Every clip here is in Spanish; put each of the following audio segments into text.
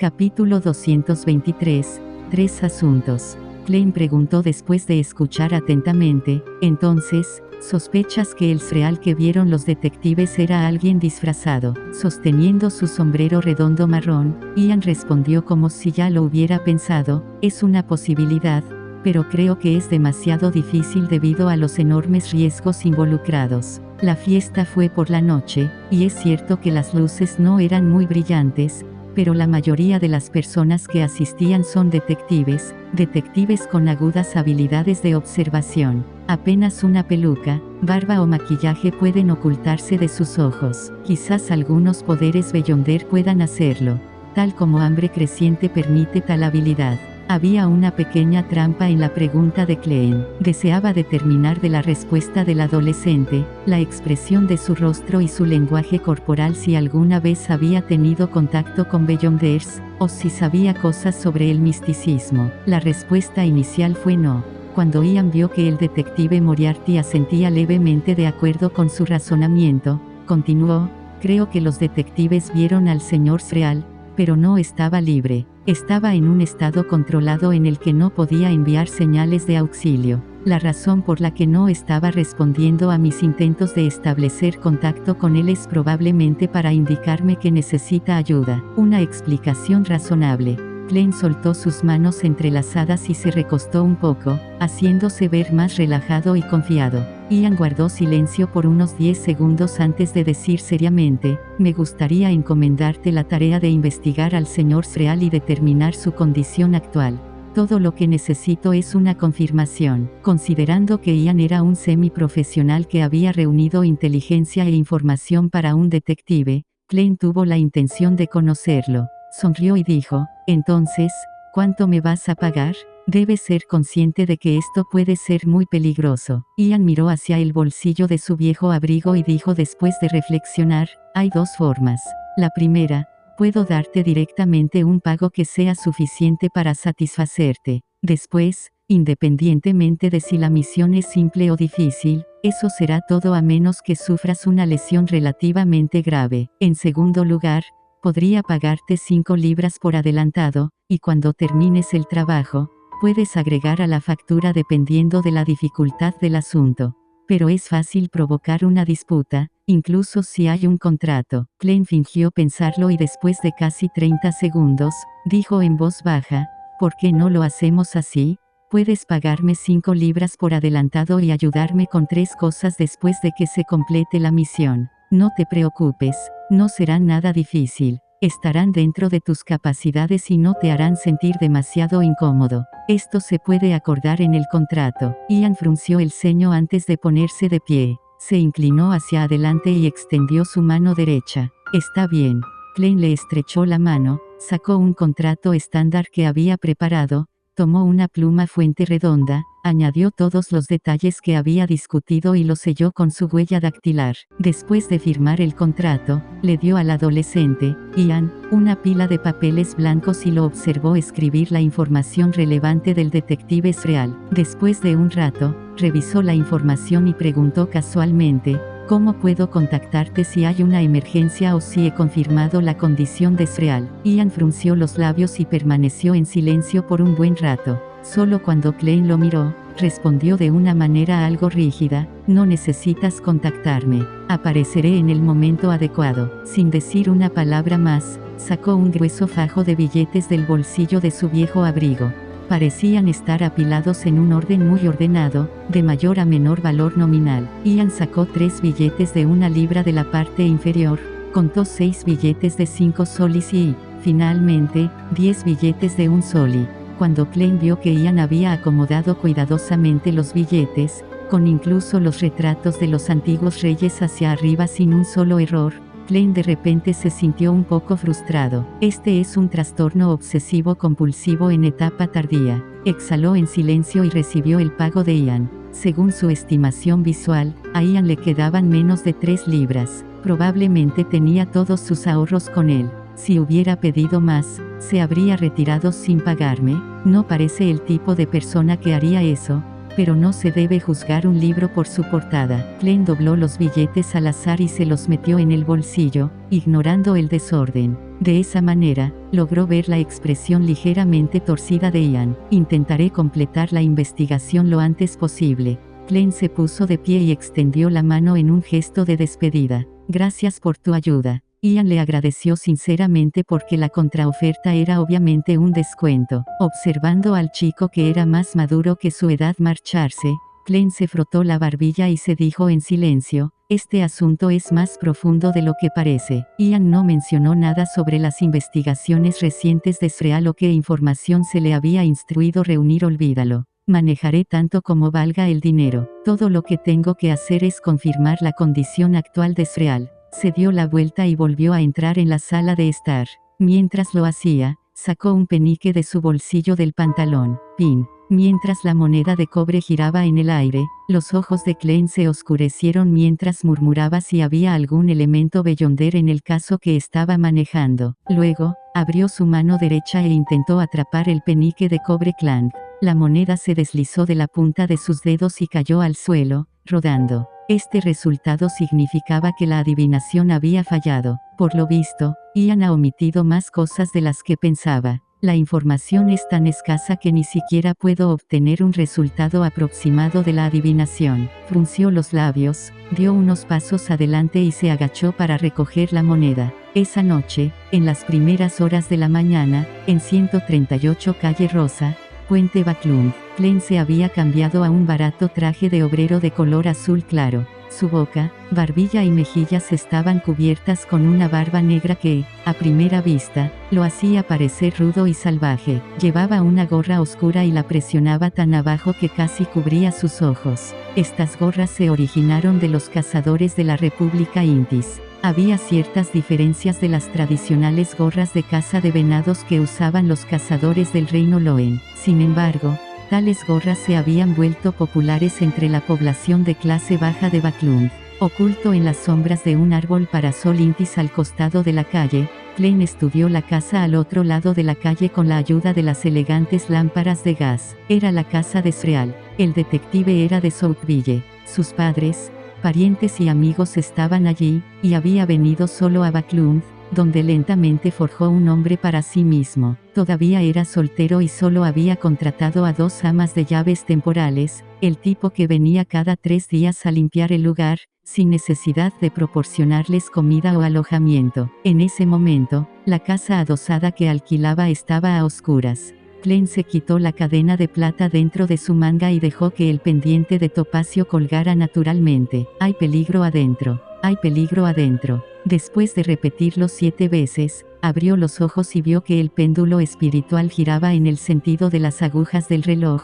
Capítulo 223. Tres asuntos. Klein preguntó después de escuchar atentamente. Entonces, ¿sospechas que el Sreal que vieron los detectives era alguien disfrazado, sosteniendo su sombrero redondo marrón? Ian respondió como si ya lo hubiera pensado. Es una posibilidad, pero creo que es demasiado difícil debido a los enormes riesgos involucrados. La fiesta fue por la noche, y es cierto que las luces no eran muy brillantes, pero la mayoría de las personas que asistían son detectives con agudas habilidades de observación. Apenas una peluca, barba o maquillaje pueden ocultarse de sus ojos. Quizás algunos poderes Beyonder puedan hacerlo, tal como hambre creciente permite tal habilidad. Había una pequeña trampa en la pregunta de Klein. Deseaba determinar de la respuesta del adolescente, la expresión de su rostro y su lenguaje corporal si alguna vez había tenido contacto con Beyonders, o si sabía cosas sobre el misticismo. La respuesta inicial fue no. Cuando Ian vio que el detective Moriarty asentía levemente de acuerdo con su razonamiento, continuó: creo que los detectives vieron al señor Sreal, pero no estaba libre. Estaba en un estado controlado en el que no podía enviar señales de auxilio. La razón por la que no estaba respondiendo a mis intentos de establecer contacto con él es probablemente para indicarme que necesita ayuda. Una explicación razonable. Klein soltó sus manos entrelazadas y se recostó un poco, haciéndose ver más relajado y confiado. Ian guardó silencio por unos 10 segundos antes de decir seriamente: me gustaría encomendarte la tarea de investigar al señor Sreal y determinar su condición actual. Todo lo que necesito es una confirmación. Considerando que Ian era un semiprofesional que había reunido inteligencia e información para un detective, Klein tuvo la intención de conocerlo. Sonrió y dijo: entonces, ¿cuánto me vas a pagar? Debes ser consciente de que esto puede ser muy peligroso. Ian miró hacia el bolsillo de su viejo abrigo y dijo después de reflexionar: hay dos formas. La primera, puedo darte directamente un pago que sea suficiente para satisfacerte. Después, independientemente de si la misión es simple o difícil, eso será todo a menos que sufras una lesión relativamente grave. En segundo lugar, podría pagarte 5 libras por adelantado, y cuando termines el trabajo, puedes agregar a la factura dependiendo de la dificultad del asunto. Pero es fácil provocar una disputa, incluso si hay un contrato. Klein fingió pensarlo y después de casi 30 segundos, dijo en voz baja: ¿por qué no lo hacemos así? Puedes pagarme 5 libras por adelantado y ayudarme con 3 cosas después de que se complete la misión. No te preocupes, no será nada difícil. Estarán dentro de tus capacidades y no te harán sentir demasiado incómodo. Esto se puede acordar en el contrato. Ian frunció el ceño antes de ponerse de pie. Se inclinó hacia adelante y extendió su mano derecha. Está bien. Klein le estrechó la mano, sacó un contrato estándar que había preparado, tomó una pluma fuente redonda, añadió todos los detalles que había discutido y lo selló con su huella dactilar. Después de firmar el contrato, le dio al adolescente, Ian, una pila de papeles blancos y lo observó escribir la información relevante del detective Sreal. Después de un rato, revisó la información y preguntó casualmente: ¿cómo puedo contactarte si hay una emergencia o si he confirmado la condición de Sreal? Ian frunció los labios y permaneció en silencio por un buen rato. Solo cuando Klein lo miró, respondió de una manera algo rígida: no necesitas contactarme. Apareceré en el momento adecuado. Sin decir una palabra más, sacó un grueso fajo de billetes del bolsillo de su viejo abrigo. Parecían estar apilados en un orden muy ordenado, de mayor a menor valor nominal. Ian sacó 3 billetes de 1 libra de la parte inferior, contó 6 billetes de 5 solis y, finalmente, 10 billetes de 1 soli. Cuando Klein vio que Ian había acomodado cuidadosamente los billetes, con incluso los retratos de los antiguos reyes hacia arriba sin un solo error, Klein de repente se sintió un poco frustrado. Este es un trastorno obsesivo compulsivo en etapa tardía. Exhaló en silencio y recibió el pago de Ian. Según su estimación visual, a Ian le quedaban menos de 3 libras. Probablemente tenía todos sus ahorros con él. Si hubiera pedido más, se habría retirado sin pagarme. No parece el tipo de persona que haría eso, pero no se debe juzgar un libro por su portada. Klein dobló los billetes al azar y se los metió en el bolsillo, ignorando el desorden. De esa manera, logró ver la expresión ligeramente torcida de Ian. Intentaré completar la investigación lo antes posible. Klein se puso de pie y extendió la mano en un gesto de despedida. Gracias por tu ayuda. Ian le agradeció sinceramente porque la contraoferta era obviamente un descuento. Observando al chico que era más maduro que su edad marcharse, Klein se frotó la barbilla y se dijo en silencio, este asunto es más profundo de lo que parece. Ian no mencionó nada sobre las investigaciones recientes de Sreal o qué información se le había instruido reunir. Olvídalo. Manejaré tanto como valga el dinero. Todo lo que tengo que hacer es confirmar la condición actual de Sreal. Se dio la vuelta y volvió a entrar en la sala de estar. Mientras lo hacía, sacó un penique de su bolsillo del pantalón. Pin. Mientras la moneda de cobre giraba en el aire, los ojos de Klein se oscurecieron mientras murmuraba si había algún elemento Beyonder en el caso que estaba manejando. Luego, abrió su mano derecha e intentó atrapar el penique de cobre clank. La moneda se deslizó de la punta de sus dedos y cayó al suelo, rodando. Este resultado significaba que la adivinación había fallado. Por lo visto, Ian ha omitido más cosas de las que pensaba. La información es tan escasa que ni siquiera puedo obtener un resultado aproximado de la adivinación. Frunció los labios, dio unos pasos adelante y se agachó para recoger la moneda. Esa noche, en las primeras horas de la mañana, en 138 Calle Rosa, Puente Baclund, Klein se había cambiado a un barato traje de obrero de color azul claro. Su boca, barbilla y mejillas estaban cubiertas con una barba negra que, a primera vista, lo hacía parecer rudo y salvaje. Llevaba una gorra oscura y la presionaba tan abajo que casi cubría sus ojos. Estas gorras se originaron de los cazadores de la República Intis. Había ciertas diferencias de las tradicionales gorras de caza de venados que usaban los cazadores del reino Loen. Sin embargo, tales gorras se habían vuelto populares entre la población de clase baja de Baclund. Oculto en las sombras de un árbol parasol Intis al costado de la calle, Klein estudió la casa al otro lado de la calle con la ayuda de las elegantes lámparas de gas. Era la casa de Sreal. El detective era de Southville. Sus padres, parientes y amigos estaban allí, y había venido solo a Baclund, donde lentamente forjó un nombre para sí mismo. Todavía era soltero y solo había contratado a 2 amas de llaves temporales, el tipo que venía cada 3 días a limpiar el lugar, sin necesidad de proporcionarles comida o alojamiento. En ese momento, la casa adosada que alquilaba estaba a oscuras. Klein se quitó la cadena de plata dentro de su manga y dejó que el pendiente de topacio colgara naturalmente. Hay peligro adentro. Hay peligro adentro. Después de repetirlo 7 veces, abrió los ojos y vio que el péndulo espiritual giraba en el sentido de las agujas del reloj,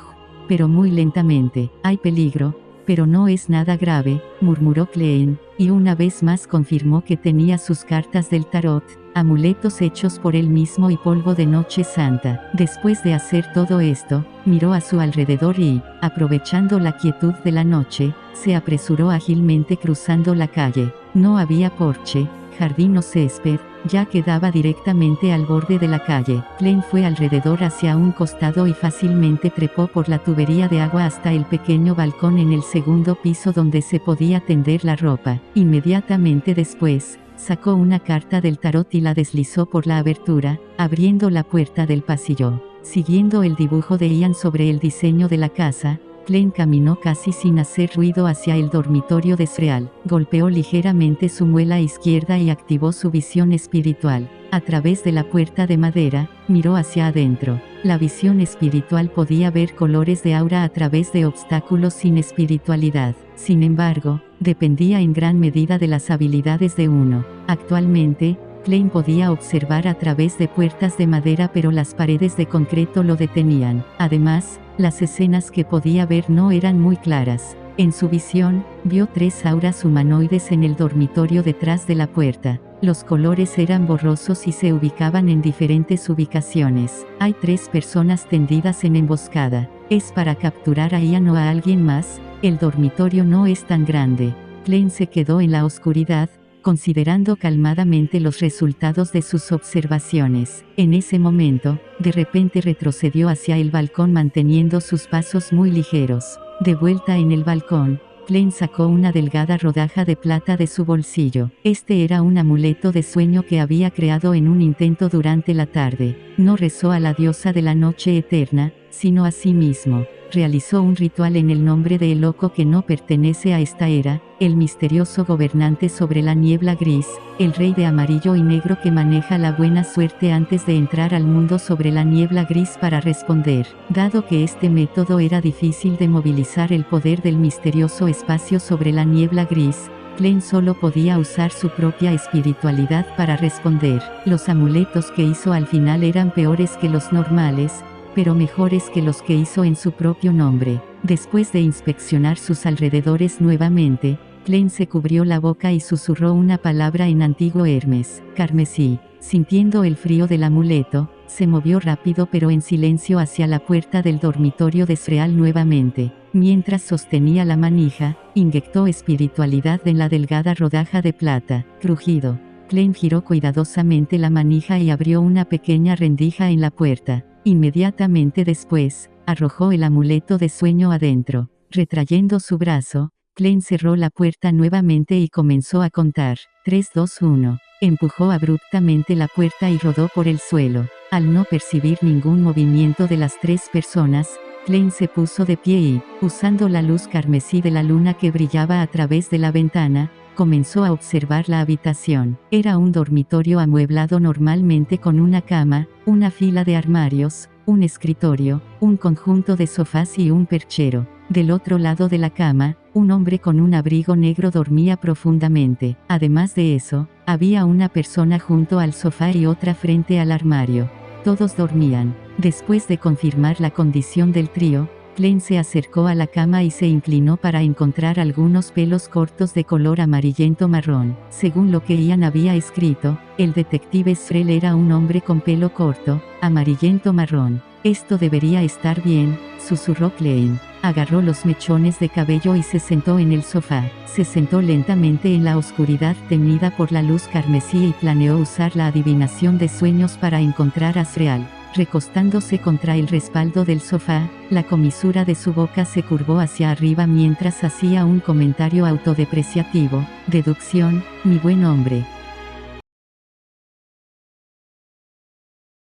pero muy lentamente. Hay peligro, pero no es nada grave, murmuró Klein, y una vez más confirmó que tenía sus cartas del tarot, amuletos hechos por él mismo y polvo de Noche Santa. Después de hacer todo esto, miró a su alrededor y, aprovechando la quietud de la noche, se apresuró ágilmente cruzando la calle. No había porche, jardín o césped, ya que daba directamente al borde de la calle. Klein fue alrededor hacia un costado y fácilmente trepó por la tubería de agua hasta el pequeño balcón en el segundo piso donde se podía tender la ropa. Inmediatamente después, sacó una carta del tarot y la deslizó por la abertura, abriendo la puerta del pasillo. Siguiendo el dibujo de Ian sobre el diseño de la casa, Klein caminó casi sin hacer ruido hacia el dormitorio de Sreal. Golpeó ligeramente su muela izquierda y activó su visión espiritual. A través de la puerta de madera, miró hacia adentro. La visión espiritual podía ver colores de aura a través de obstáculos sin espiritualidad. Sin embargo, dependía en gran medida de las habilidades de uno. Actualmente, Klein podía observar a través de puertas de madera, pero las paredes de concreto lo detenían. Además, las escenas que podía ver no eran muy claras. En su visión, vio 3 auras humanoides en el dormitorio detrás de la puerta. Los colores eran borrosos y se ubicaban en diferentes ubicaciones. Hay 3 personas tendidas en emboscada. ¿Es para capturar a Ian o a alguien más? El dormitorio no es tan grande. Klein se quedó en la oscuridad, considerando calmadamente los resultados de sus observaciones. En ese momento, de repente retrocedió hacia el balcón manteniendo sus pasos muy ligeros. De vuelta en el balcón, Klein sacó una delgada rodaja de plata de su bolsillo. Este era un amuleto de sueño que había creado en un intento durante la tarde. No rezó a la diosa de la noche eterna, sino a sí mismo. Realizó un ritual en el nombre de El Loco que no pertenece a esta era, el misterioso gobernante sobre la niebla gris, el rey de amarillo y negro que maneja la buena suerte antes de entrar al mundo sobre la niebla gris para responder. Dado que este método era difícil de movilizar el poder del misterioso espacio sobre la niebla gris, Klein solo podía usar su propia espiritualidad para responder. Los amuletos que hizo al final eran peores que los normales, pero mejores que los que hizo en su propio nombre. Después de inspeccionar sus alrededores nuevamente, Klein se cubrió la boca y susurró una palabra en antiguo Hermes, carmesí. Sintiendo el frío del amuleto, se movió rápido pero en silencio hacia la puerta del dormitorio de Sreal nuevamente. Mientras sostenía la manija, inyectó espiritualidad en la delgada rodaja de plata. Crujido. Klein giró cuidadosamente la manija y abrió una pequeña rendija en la puerta. Inmediatamente después, arrojó el amuleto de sueño adentro. Retrayendo su brazo, Klein cerró la puerta nuevamente y comenzó a contar. 3, 2, 1. Empujó abruptamente la puerta y rodó por el suelo. Al no percibir ningún movimiento de las tres personas, Klein se puso de pie y, usando la luz carmesí de la luna que brillaba a través de la ventana, comenzó a observar la habitación. Era un dormitorio amueblado normalmente con una cama, una fila de armarios, un escritorio, un conjunto de sofás y un perchero. Del otro lado de la cama, un hombre con un abrigo negro dormía profundamente. Además de eso, había una persona junto al sofá y otra frente al armario. Todos dormían. Después de confirmar la condición del trío, Klein se acercó a la cama y se inclinó para encontrar algunos pelos cortos de color amarillento marrón. Según lo que Ian había escrito, el detective Shrell era un hombre con pelo corto, amarillento marrón. Esto debería estar bien, susurró Klein. Agarró los mechones de cabello y se sentó en el sofá. Se sentó lentamente en la oscuridad teñida por la luz carmesí y planeó usar la adivinación de sueños para encontrar a Sreal. Recostándose contra el respaldo del sofá, la comisura de su boca se curvó hacia arriba mientras hacía un comentario autodepreciativo. Deducción, mi buen hombre.